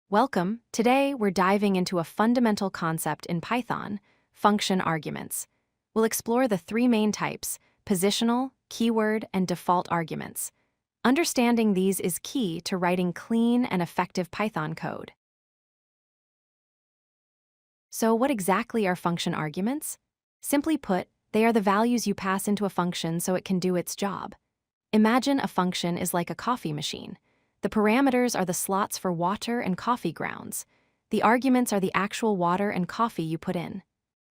Welcome. Today, we're diving into a fundamental concept in Python, function arguments. We'll explore the three main types: positional, keyword, and default arguments. Understanding these is key to writing clean and effective Python code. So, what exactly are function arguments? Simply put, they are the values you pass into a function so it can do its job. Imagine a function is like a coffee machine. The parameters are the slots for water and coffee grounds. The arguments are the actual water and coffee you put in.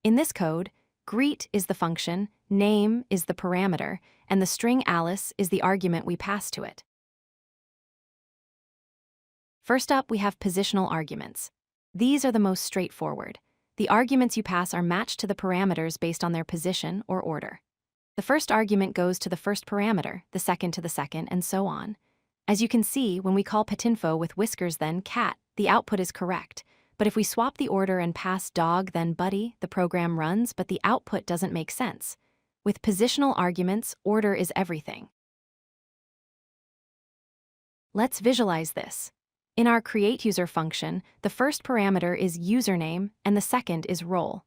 In this code, greet is the function, name is the parameter, and the string Alice is the argument we pass to it. First up, we have positional arguments. These are the most straightforward. The arguments you pass are matched to the parameters based on their position or order. The first argument goes to the first parameter, the second to the second, and so on. As you can see, when we call patinfo with whiskers then cat, the output is correct. But if we swap the order and pass dog then buddy, the program runs, but the output doesn't make sense. With positional arguments, order is everything. Let's visualize this. In our createUser function, the first parameter is username and the second is role.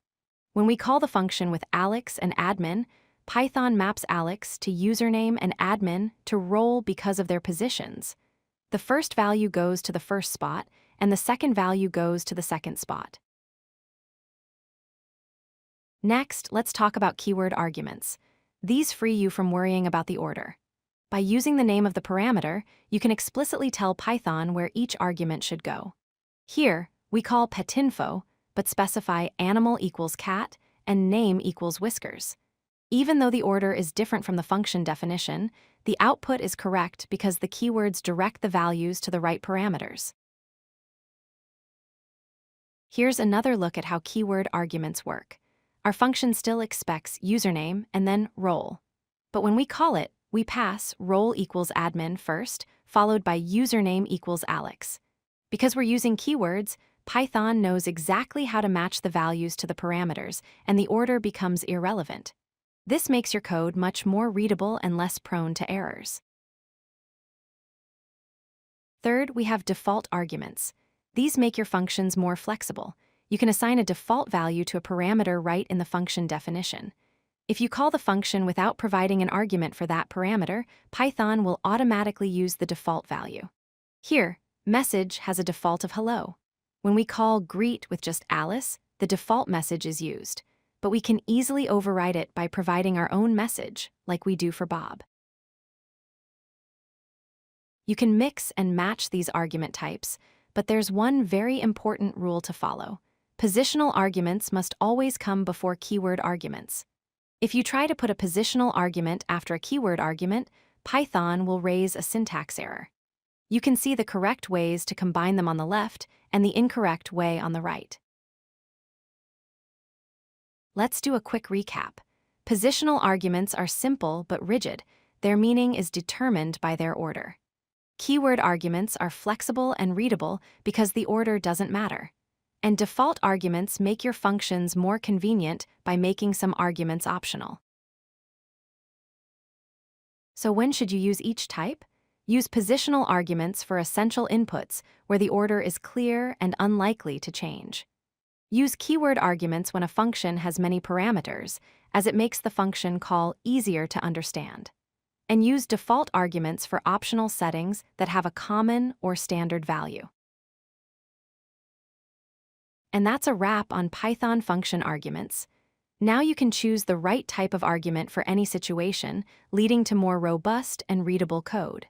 When we call the function with Alex and admin, Python maps Alex to username and admin to role because of their positions. The first value goes to the first spot, and the second value goes to the second spot. Next, let's talk about keyword arguments. These free you from worrying about the order. By using the name of the parameter, you can explicitly tell Python where each argument should go. Here, we call patinfo, but specify animal equals cat and name equals whiskers. Even though the order is different from the function definition, the output is correct because the keywords direct the values to the right parameters. Here's another look at how keyword arguments work. Our function still expects username and then role. But when we call it, we pass role equals admin first, followed by username equals Alex. Because we're using keywords, Python knows exactly how to match the values to the parameters, and the order becomes irrelevant. This makes your code much more readable and less prone to errors. Third, we have default arguments. These make your functions more flexible. You can assign a default value to a parameter right in the function definition. If you call the function without providing an argument for that parameter, Python will automatically use the default value. Here, message has a default of hello. When we call greet with just Alice, the default message is used. But we can easily override it by providing our own message, like we do for Bob. You can mix and match these argument types, but there's one very important rule to follow. Positional arguments must always come before keyword arguments. If you try to put a positional argument after a keyword argument, Python will raise a syntax error. You can see the correct ways to combine them on the left and the incorrect way on the right. Let's do a quick recap. Positional arguments are simple but rigid. Their meaning is determined by their order. Keyword arguments are flexible and readable because the order doesn't matter. And default arguments make your functions more convenient by making some arguments optional. So when should you use each type? Use positional arguments for essential inputs where the order is clear and unlikely to change. Use keyword arguments when a function has many parameters, as it makes the function call easier to understand. And use default arguments for optional settings that have a common or standard value. And that's a wrap on Python function arguments. Now you can choose the right type of argument for any situation, leading to more robust and readable code.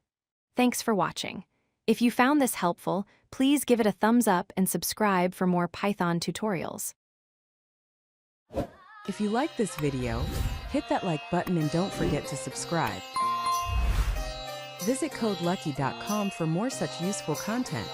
Thanks for watching. If you found this helpful, please give it a thumbs up and subscribe for more Python tutorials. If you like this video, hit that like button and don't forget to subscribe. Visit codelucky.com for more such useful content.